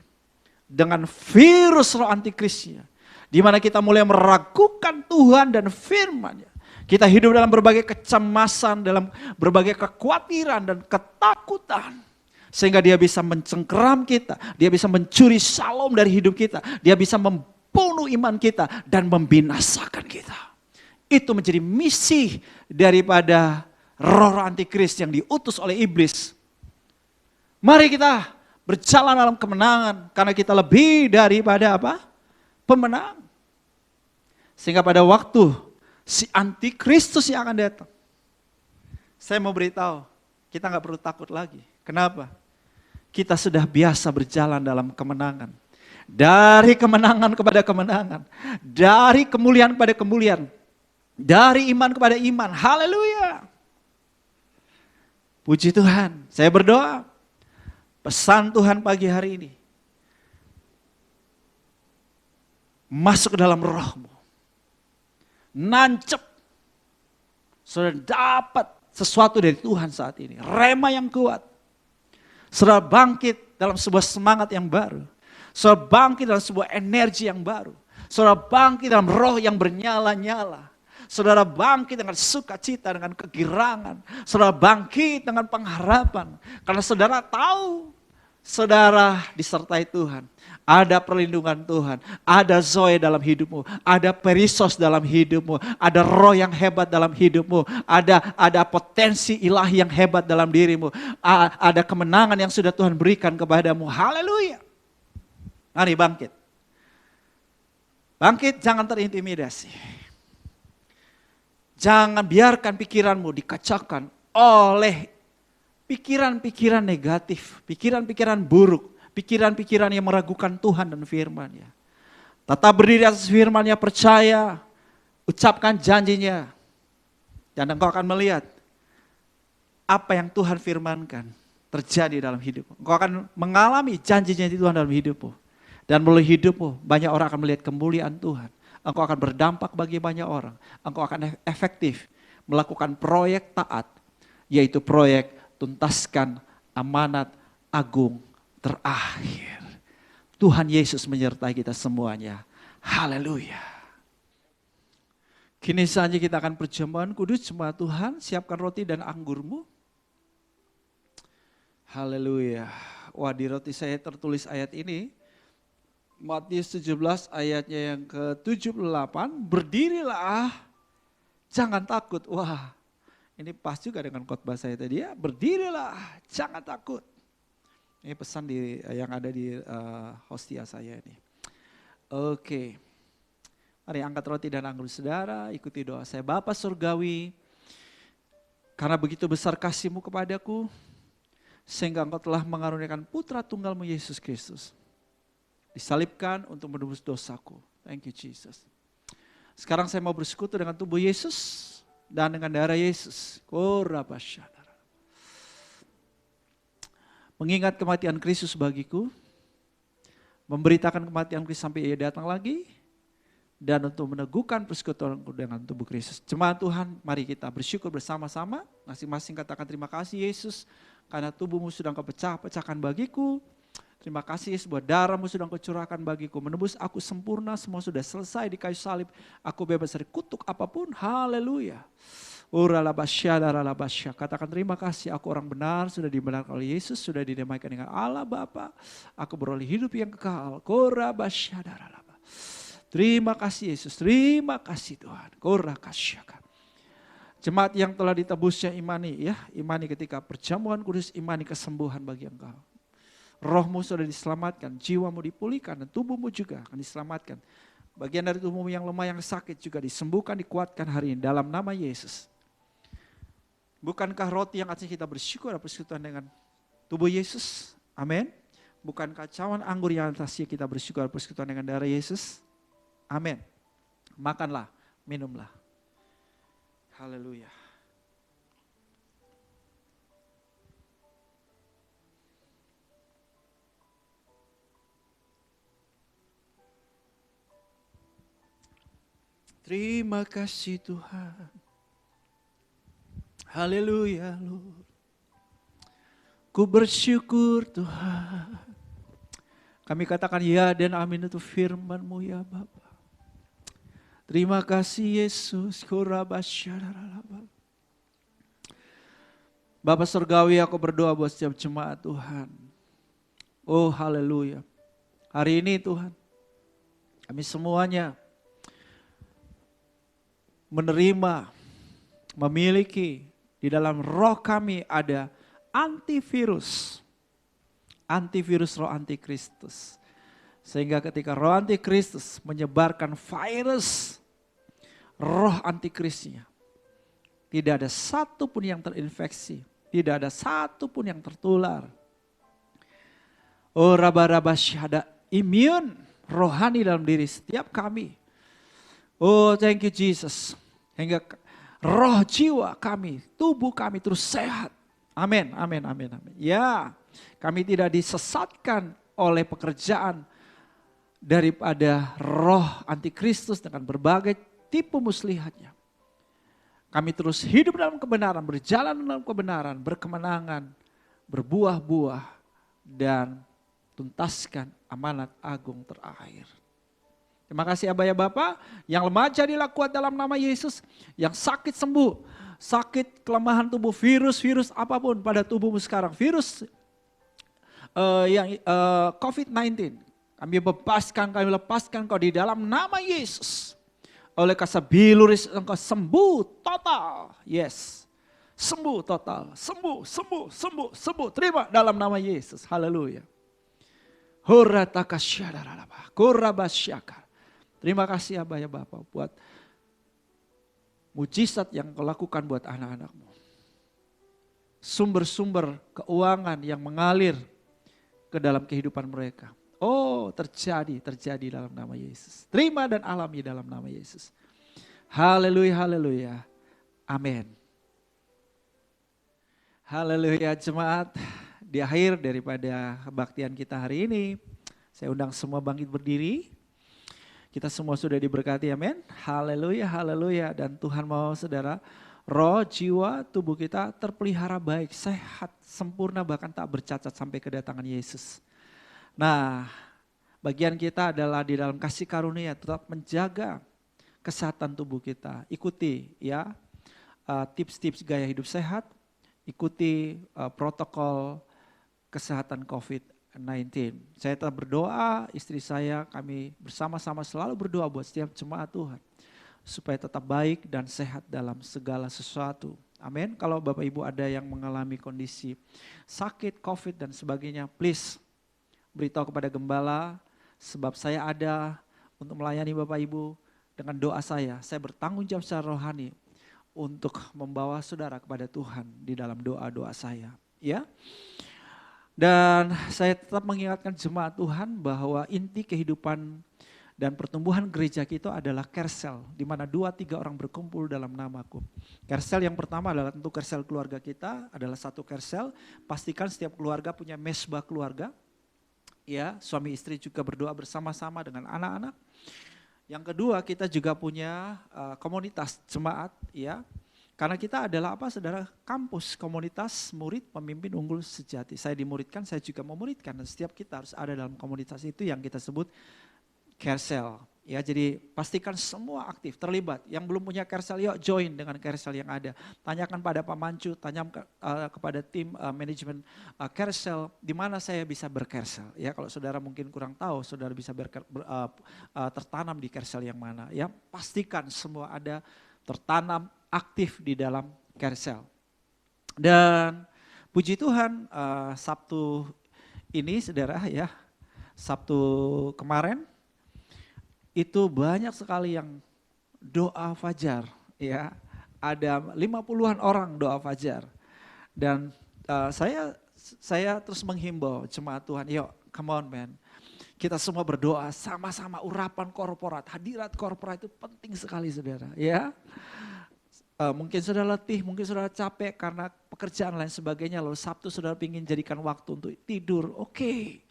dengan virus roh antikristusnya. Di mana kita mulai meragukan Tuhan dan firman-Nya. Kita hidup dalam berbagai kecemasan, dalam berbagai kekhawatiran dan ketakutan. Sehingga dia bisa mencengkeram kita, dia bisa mencuri shalom dari hidup kita. Dia bisa membunuh iman kita dan membinasakan kita. Itu menjadi misi daripada roh antikristus yang diutus oleh iblis. Mari kita berjalan dalam kemenangan karena kita lebih daripada apa? Pemenang. Sehingga pada waktu si antikristus yang akan datang, saya mau beritahu, kita nggak perlu takut lagi. Kenapa? Kita sudah biasa berjalan dalam kemenangan. Dari kemenangan kepada kemenangan. Dari kemuliaan kepada kemuliaan. Dari iman kepada iman. Haleluya. Puji Tuhan. Saya berdoa. Pesan Tuhan pagi hari ini. Masuk ke dalam rohmu. Nancep. Saudara dapat sesuatu dari Tuhan saat ini. Rema yang kuat. Saudara bangkit dalam sebuah semangat yang baru. Saudara bangkit dalam sebuah energi yang baru. Saudara bangkit dalam roh yang bernyala-nyala. Saudara bangkit dengan sukacita, dengan kegirangan. Saudara bangkit dengan pengharapan. Karena saudara tahu, saudara disertai Tuhan. Ada perlindungan Tuhan, ada Zoe dalam hidupmu, ada perisos dalam hidupmu, ada roh yang hebat dalam hidupmu, ada potensi ilahi yang hebat dalam dirimu, ada kemenangan yang sudah Tuhan berikan kepadamu. Haleluya. Mari bangkit. Bangkit, jangan terintimidasi. Jangan biarkan pikiranmu dikacaukan oleh pikiran-pikiran negatif, pikiran-pikiran buruk. Pikiran-pikiran yang meragukan Tuhan dan firman-Nya. Tetap berdiri atas firman-Nya, percaya, ucapkan janjinya. Dan engkau akan melihat apa yang Tuhan firmankan terjadi dalam hidupmu. Engkau akan mengalami janjinya Tuhan dalam hidupmu. Dan melalui hidupmu banyak orang akan melihat kemuliaan Tuhan. Engkau akan berdampak bagi banyak orang. Engkau akan efektif melakukan proyek taat. Yaitu proyek tuntaskan amanat agung terakhir. Tuhan Yesus menyertai kita semuanya. Haleluya. Kini saja kita akan perjamuan kudus jemaat Tuhan. Siapkan roti dan anggurmu. Haleluya. Wah, di roti saya tertulis ayat ini. Matius 17 ayatnya yang ke-78. Berdirilah, jangan takut. Wah, ini pas juga dengan khotbah saya tadi ya. Berdirilah, jangan takut. Ini pesan yang ada di hostia saya ini. Oke. Mari angkat roti dan anggur saudara, ikuti doa saya. Bapa Surgawi, karena begitu besar kasih-Mu kepadaku, sehingga Engkau telah mengaruniakan putra tunggal-Mu Yesus Kristus. Disalibkan untuk menebus dosaku. Thank you Jesus. Sekarang saya mau bersekutu dengan tubuh Yesus dan dengan darah Yesus. Korabasyada. Mengingat kematian Kristus bagiku, memberitakan kematian Kristus sampai Ia datang lagi, dan untuk meneguhkan persekutuanku dengan tubuh Kristus. Jemaat Tuhan, mari kita bersyukur bersama-sama, masing-masing katakan terima kasih Yesus, karena tubuh-Mu sudah Engkau pecahkan bagiku. Terima kasih Yesus buat darah-Mu sudah Engkau curahkan bagiku, menebus aku sempurna, semua sudah selesai di kayu salib, aku bebas dari kutuk apapun. Haleluya. Katakan terima kasih, aku orang benar, sudah dibenarkan oleh Yesus, sudah didamaikan dengan Allah Bapa. Aku beroleh hidup yang kekal. Terima kasih Yesus, terima kasih Tuhan. Jemaat yang telah ditebusnya imani ya, imani ketika perjamuan kudus, imani kesembuhan bagi engkau. rohmu sudah diselamatkan, jiwamu dipulihkan, dan tubuhmu juga akan diselamatkan. Bagian dari tubuhmu yang lemah, yang sakit juga disembuhkan, dikuatkan hari ini dalam nama Yesus. Bukankah roti yang akan kita bersyukur dan persekutuan dengan tubuh Yesus? Amin. Bukankah cawan anggur yang atasnya kita bersyukur dan persekutuan dengan darah Yesus? Amin. Makanlah, minumlah. Haleluya. Terima kasih Tuhan. Haleluya Lord. Ku bersyukur Tuhan. Kami katakan ya dan amin itu firman-Mu ya Bapa. Terima kasih Yesus. Bapa Surgawi, aku berdoa buat setiap jemaat Tuhan. Oh haleluya. Hari ini Tuhan, kami semuanya menerima, memiliki di dalam roh kami ada antivirus roh antikristus. Sehingga ketika roh antikristus menyebarkan virus, roh antikrisnya, tidak ada satu pun yang terinfeksi, tidak ada satu pun yang tertular. Oh raba-raba syahada, imun rohani dalam diri setiap kami. Oh thank you Jesus. Hingga roh jiwa kami, tubuh kami terus sehat. Amin, amin, amin, amin. Ya, kami tidak disesatkan oleh pekerjaan daripada roh antikristus dengan berbagai tipu muslihatnya. Kami terus hidup dalam kebenaran, berjalan dalam kebenaran, berkemenangan, berbuah-buah, dan tuntaskan amanat agung terakhir. Terima kasih Abah ya Bapak, yang lemah jadilah kuat dalam nama Yesus, yang sakit sembuh, sakit kelemahan tubuh, virus apapun pada tubuhmu sekarang, virus COVID-19, kami lepaskan kau di dalam nama Yesus. Oleh kasih biluris engkau sembuh total, yes, sembuh total, sembuh, terima dalam nama Yesus, haleluya. Terima kasih Abah ya Bapak buat mujizat yang kau lakukan buat anak-anakmu. Sumber-sumber keuangan yang mengalir ke dalam kehidupan mereka. Oh terjadi dalam nama Yesus. Terima dan alami dalam nama Yesus. Haleluya, haleluya. Amin. Haleluya jemaat. Di akhir daripada kebaktian kita hari ini, saya undang semua bangkit berdiri. Kita semua sudah diberkati, amin. Haleluya, haleluya. Dan Tuhan mau saudara, roh, jiwa, tubuh kita terpelihara baik, sehat, sempurna, bahkan tak bercacat sampai kedatangan Yesus. Nah, bagian kita adalah di dalam kasih karunia tetap menjaga kesehatan tubuh kita. Ikuti ya tips-tips gaya hidup sehat, ikuti protokol kesehatan COVID-19. Saya tetap berdoa, istri saya, kami bersama-sama selalu berdoa buat setiap jemaat Tuhan. Supaya tetap baik dan sehat dalam segala sesuatu. Amin. Kalau Bapak Ibu ada yang mengalami kondisi sakit, COVID dan sebagainya, please beritahu kepada gembala. Sebab saya ada untuk melayani Bapak Ibu dengan doa saya. Saya bertanggung jawab secara rohani untuk membawa saudara kepada Tuhan di dalam doa-doa saya. Ya. Dan saya tetap mengingatkan jemaat Tuhan bahwa inti kehidupan dan pertumbuhan gereja kita adalah kersel, di mana 2-3 orang berkumpul dalam namaku. Kersel yang pertama adalah tentu kersel keluarga kita, adalah satu kersel. Pastikan setiap keluarga punya mesbah keluarga. Ya, suami istri juga berdoa bersama-sama dengan anak-anak. Yang kedua, kita juga punya komunitas jemaat, ya. Karena kita adalah apa saudara, kampus, komunitas, murid, pemimpin unggul sejati. Saya dimuridkan, saya juga memuridkan. Dan setiap kita harus ada dalam komunitas itu yang kita sebut kersel. Ya, jadi pastikan semua aktif, terlibat. Yang belum punya kersel, yuk join dengan kersel yang ada. Tanyakan pada Pak Mancu, tanya kepada tim manajemen kersel, di mana saya bisa berkersel. Ya, kalau saudara mungkin kurang tahu, saudara bisa tertanam di kersel yang mana. Ya, pastikan semua ada tertanam aktif di dalam kersel. Dan puji Tuhan, Sabtu ini saudara ya, Sabtu kemarin itu banyak sekali yang doa fajar ya. Ada 50-an orang doa fajar. Dan saya terus menghimbau jemaat Tuhan, yuk come on man. Kita semua berdoa sama-sama, urapan korporat, hadirat korporat itu penting sekali saudara ya. Mungkin sudah letih, mungkin sudah capek karena pekerjaan lain sebagainya. Lalu Sabtu saudara ingin jadikan waktu untuk tidur, oke.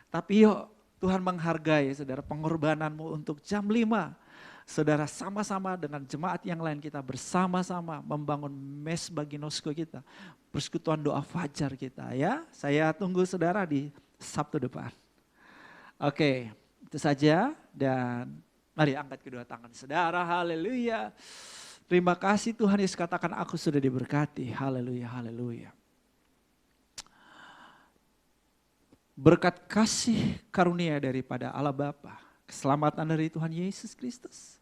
Tapi yuk Tuhan menghargai saudara pengorbananmu untuk jam 5. Saudara sama-sama dengan jemaat yang lain kita bersama-sama membangun mes bagi Nosko kita. Persekutuan doa fajar kita ya. Saya tunggu saudara di Sabtu depan. Oke, itu saja dan mari angkat kedua tangan saudara, haleluya. Terima kasih Tuhan Yesus, katakan aku sudah diberkati, haleluya, haleluya. Berkat kasih karunia daripada Allah Bapa, keselamatan dari Tuhan Yesus Kristus,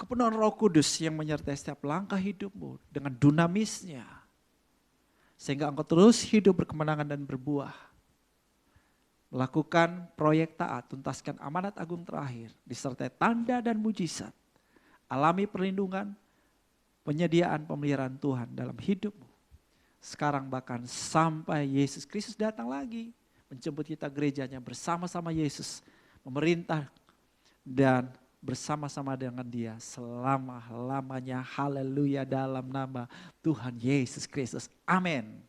kepenuhan Roh Kudus yang menyertai setiap langkah hidupmu dengan dinamisnya, sehingga engkau terus hidup berkemenangan dan berbuah. Melakukan proyek taat, tuntaskan amanat agung terakhir, disertai tanda dan mujizat. Alami perlindungan, penyediaan pemeliharaan Tuhan dalam hidupmu. Sekarang bahkan sampai Yesus Kristus datang lagi, menjemput kita gerejanya bersama-sama Yesus, memerintah dan bersama-sama dengan Dia selama-lamanya. Haleluya, dalam nama Tuhan Yesus Kristus. Amin.